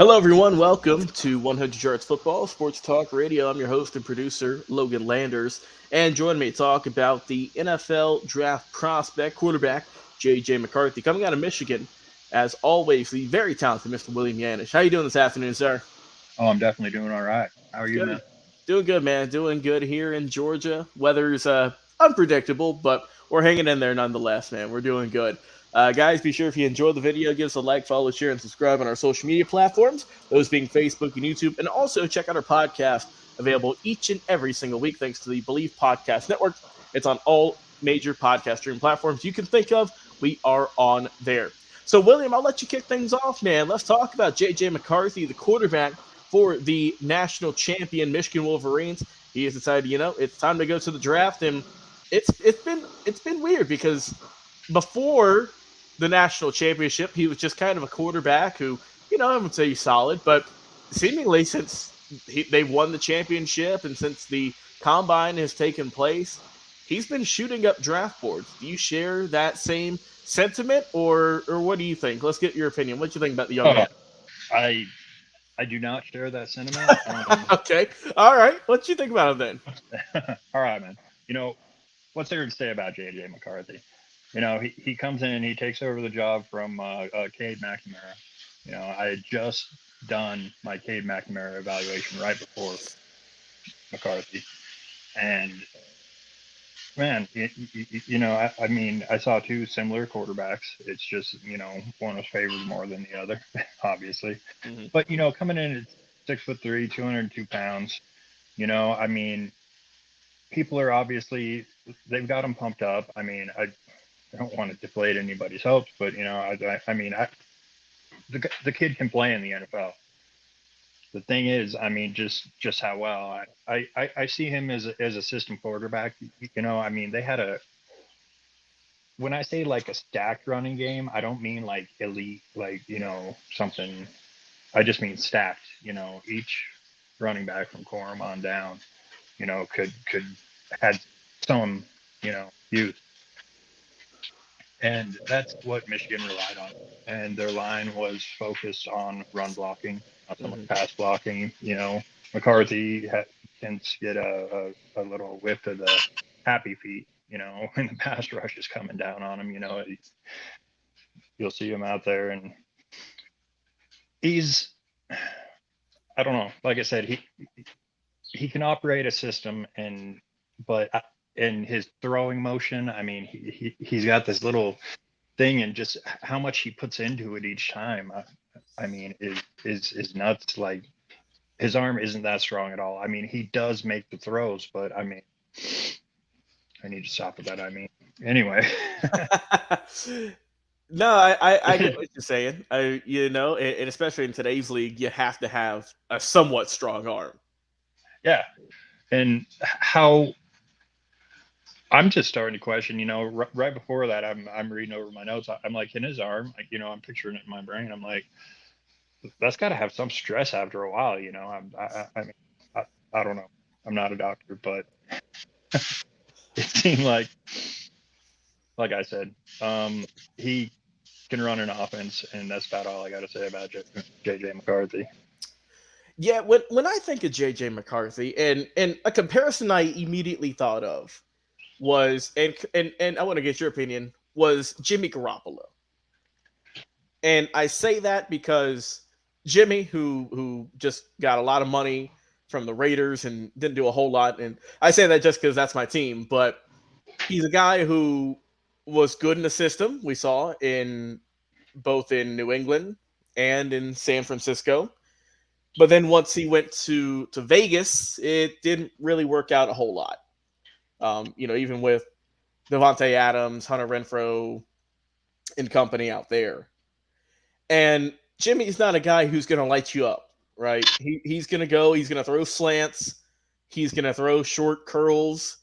Hello, everyone. Welcome to 100 Yards Football Sports Talk Radio. I'm your host and producer, Logan Landers. And join me to talk about the NFL draft prospect quarterback, J.J. McCarthy, coming out of Michigan. As always, the very talented Mr. William Yanish. How you doing this afternoon, sir? Oh, I'm definitely doing all right. How are you, Good. man? Doing good, man. Doing good here in Georgia. Weather's unpredictable, but we're hanging in there nonetheless, man. We're doing good. Guys, be sure if you enjoyed the video, give us a like, follow, share, and subscribe on our social media platforms, those being Facebook and YouTube. And also check out our podcast, available each and every single week, thanks to the Believe Podcast Network. It's on all major podcast streaming platforms you can think of. We are on there. So, William, I'll let you kick things off, man. Let's talk about J.J. McCarthy, the quarterback for the national champion Michigan Wolverines. He has decided, it's time to go to the draft, and it's been weird because before the national championship, he was just kind of a quarterback who, I would say he's solid, but seemingly since they've won the championship and since the combine has taken place, he's been shooting up draft boards. Do you share that same sentiment, or what do you think? Let's get your opinion. What do you think about the young Oh, man? I I do not share that sentiment. Okay. All right. What do you think about him then? All right, man. You know what's there to say about JJ McCarthy? He comes in, he takes over the job from Cade McNamara. I had just done my Cade McNamara evaluation right before McCarthy, and man, I mean, I saw two similar quarterbacks. It's just one was favored more than the other, obviously. Hmm. But coming in at 6'3", 202 pounds. I mean, people are obviously they've got him pumped up. I mean, I don't want to deflate anybody's hopes, but I mean, the kid can play in the NFL. The thing is, I mean, just how well I see him as a system quarterback. I mean, they had a when I say like a stacked running game, I don't mean like elite, like something. I just mean stacked. Each running back from Corum on down, could had some youth, and that's what Michigan relied on. And their line was focused on run blocking, not so much Hmm. pass blocking. McCarthy tends to get a little whiff of the happy feet. When the pass rush is coming down on him, you'll see him out there, and he's I don't know. Like I said, he can operate a system, but in his throwing motion, I mean, he's got this little thing, and just how much he puts into it each time. I mean, is nuts. Like his arm isn't that strong at all. I mean, he does make the throws, but I mean, I need to stop with that. I mean, anyway. No, I get what you're saying. And especially in today's league, you have to have a somewhat strong arm. Yeah, and how I'm just starting to question. Right before that, I'm reading over my notes. I'm like, in his arm, like, I'm picturing it in my brain. I'm like, that's got to have some stress after a while. I mean, I, I don't know. I'm not a doctor, but it seemed like I said, he can run an offense, and that's about all I got to say about JJ McCarthy. Yeah, when I think of JJ McCarthy, and a comparison I immediately thought of was, and I want to get your opinion, was Jimmy Garoppolo. And I say that because Jimmy, who just got a lot of money from the Raiders and didn't do a whole lot, and I say that just because that's my team, but he's a guy who was good in the system we saw in both in New England and in San Francisco. But then once he went to Vegas, it didn't really work out a whole lot. Even with Devontae Adams, Hunter Renfro, and company out there. And Jimmy's not a guy who's going to light you up, right? He's going to go, he's going to throw slants, he's going to throw short curls,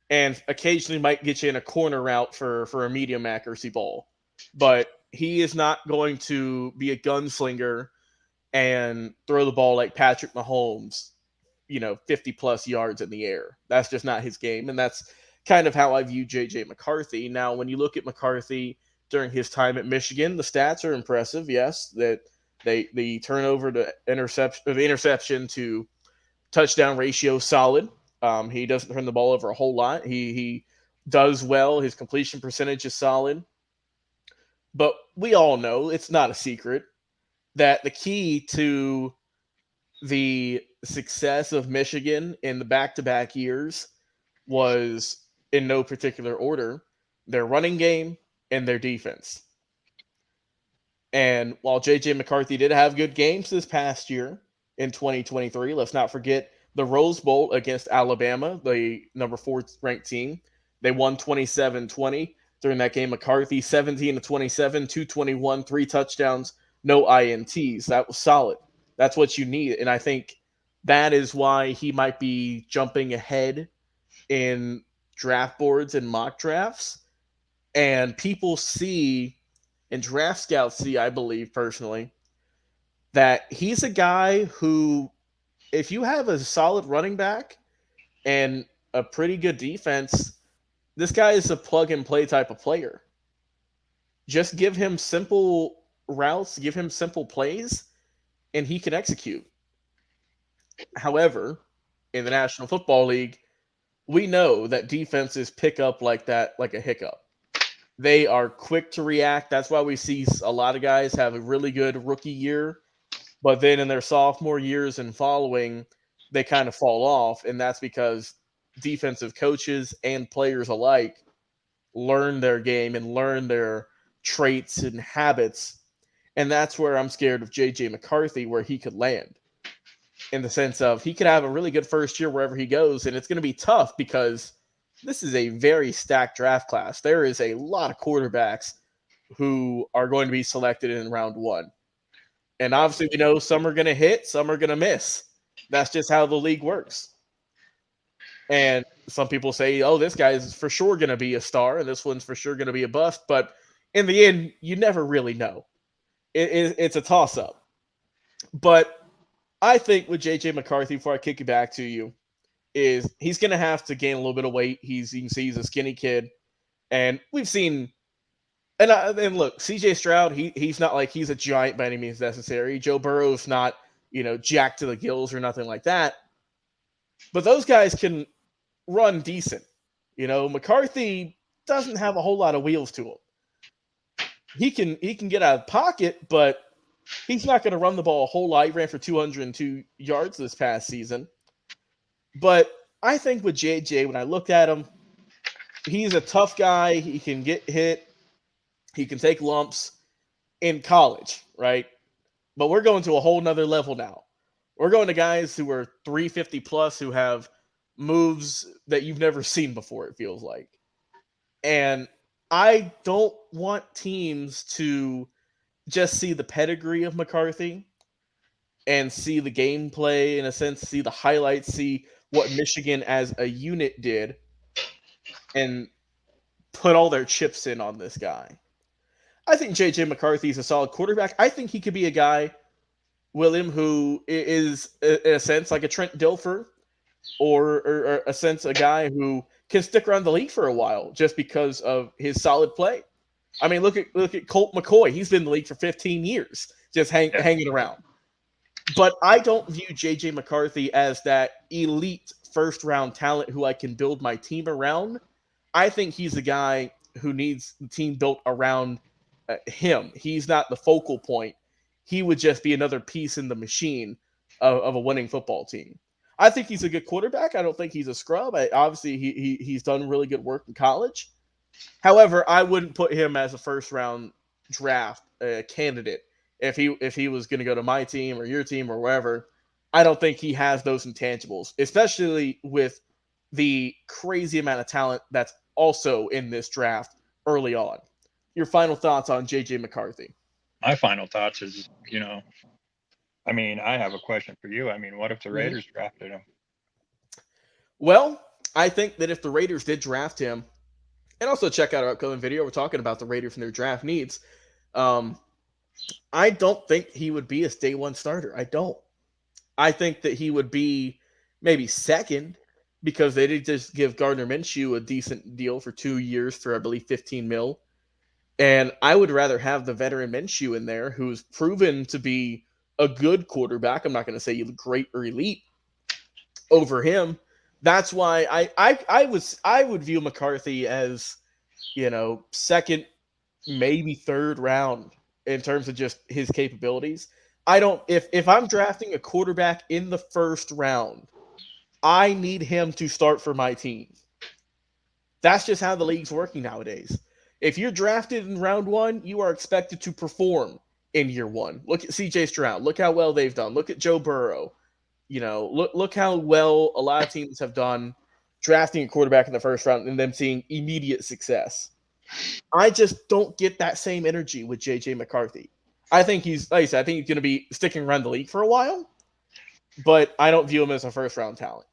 and occasionally might get you in a corner route for a medium accuracy ball. But he is not going to be a gunslinger and throw the ball like Patrick Mahomes, 50 plus yards in the air. That's just not his game. And that's kind of how I view JJ McCarthy. Now, when you look at McCarthy during his time at Michigan, the stats are impressive. Yes, that The turnover to interception, or the interception to touchdown ratio solid. He doesn't turn the ball over a whole lot. He does well. His completion percentage is solid. But we all know it's not a secret that the key to the success of Michigan in the back-to-back years was, in no particular order, their running game and their defense. And while JJ McCarthy did have good games this past year in 2023, let's not forget the Rose Bowl against Alabama, the number 4 ranked team. They won 27-20. During that game, McCarthy 17 to 27, 221, 3 touchdowns, no INTs. That was solid. That's what you need. And I think that is why he might be jumping ahead in draft boards and mock drafts. And people see, and draft scouts see, I believe personally, that he's a guy who, if you have a solid running back and a pretty good defense, this guy is a plug and play type of player. Just give him simple routes, give him simple plays, and he can execute. However, in the National Football League, we know that defenses pick up like that, like a hiccup. They are quick to react. That's why we see a lot of guys have a really good rookie year, but then in their sophomore years and following, they kind of fall off. And that's because defensive coaches and players alike learn their game and learn their traits and habits. And that's where I'm scared of JJ McCarthy, where he could land, in the sense of he could have a really good first year wherever he goes. And it's going to be tough because this is a very stacked draft class. There is a lot of quarterbacks who are going to be selected in round 1. And obviously, we know some are going to hit, some are going to miss. That's just how the league works. And some people say, oh, this guy is for sure going to be a star, and this one's for sure going to be a bust. But in the end, you never really know. It's a toss-up. But I think with J.J. McCarthy, before I kick it back to you, is he's going to have to gain a little bit of weight. You can see he's a skinny kid. And we've seen – and look, C.J. Stroud, he's not like he's a giant by any means necessary. Joe Burrow's not, jacked to the gills or nothing like that. But those guys can run decent. McCarthy doesn't have a whole lot of wheels to him. He can get out of pocket, but he's not going to run the ball a whole lot. He ran for 202 yards this past season. But I think with JJ, when I looked at him, he's a tough guy. He can get hit. He can take lumps in college, right? But we're going to a whole nother level now. We're going to guys who are 350 plus who have moves that you've never seen before, it feels like. And I don't want teams to just see the pedigree of McCarthy and see the gameplay, in a sense, see the highlights, see what Michigan as a unit did, and put all their chips in on this guy. I think J.J. McCarthy is a solid quarterback. I think he could be a guy, William, who is, in a sense, like a Trent Dilfer, or a sense, a guy who can stick around the league for a while just because of his solid play. I mean, look at Colt McCoy. He's been in the league for 15 years, just hanging around. But I don't view J.J. McCarthy as that elite first-round talent who I can build my team around. I think he's a guy who needs the team built around him. He's not the focal point. He would just be another piece in the machine of a winning football team. I think he's a good quarterback. I don't think he's a scrub. Obviously, he's done really good work in college. However, I wouldn't put him as a first-round draft candidate if he was going to go to my team or your team or wherever. I don't think he has those intangibles, especially with the crazy amount of talent that's also in this draft early on. Your final thoughts on J.J. McCarthy? My final thoughts is, I have a question for you. What if the Raiders drafted him? Well, I think that if the Raiders did draft him, and also check out our upcoming video, we're talking about the Raiders and their draft needs. I don't think he would be a day one starter. I don't. I think that he would be maybe second, because they did just give Gardner Minshew a decent deal for 2 years for, I believe, $15 million. And I would rather have the veteran Minshew in there, who's proven to be a good quarterback. I'm not going to say great or elite over him. That's why I would view McCarthy as, second, maybe third round in terms of just his capabilities. I don't if I'm drafting a quarterback in the first round, I need him to start for my team. That's just how the league's working nowadays. If you're drafted in round one, you are expected to perform in year one. Look at CJ Stroud. Look how well they've done. Look at Joe Burrow. Look how well a lot of teams have done drafting a quarterback in the first round and them seeing immediate success. I just don't get that same energy with JJ McCarthy. I think he's, like I said, I think he's going to be sticking around the league for a while, but I don't view him as a first round talent.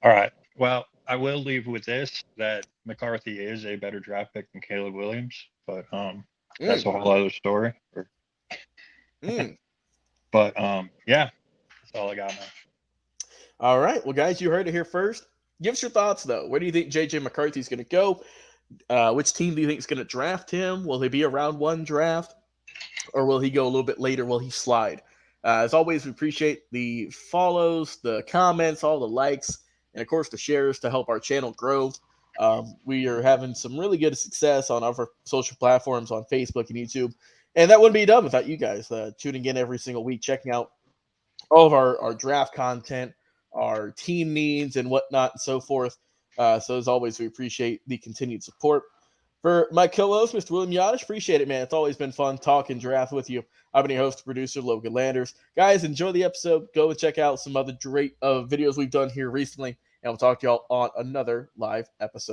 All right. Well, I will leave with this, that McCarthy is a better draft pick than Caleb Williams, but that's a whole other story. But yeah, that's all I got now. All right. Well, guys, you heard it here first. Give us your thoughts, though. Where do you think JJ McCarthy's going to go? Which team do you think is going to draft him? Will he be a round one draft, or will he go a little bit later? Will he slide? As always, we appreciate the follows, the comments, all the likes, and of course the shares to help our channel grow. We are having some really good success on our social platforms on Facebook and YouTube, and that wouldn't be done without you guys tuning in every single week, checking out all of our draft content, our team needs, and whatnot, and so forth. So as always, we appreciate the continued support. For my co-host, Mr. William Yanish, appreciate it, man. It's always been fun talking draft with you. I've been your host, producer, Logan Landers. Guys, enjoy the episode. Go and check out some other great videos we've done here recently, and we'll talk to y'all on another live episode.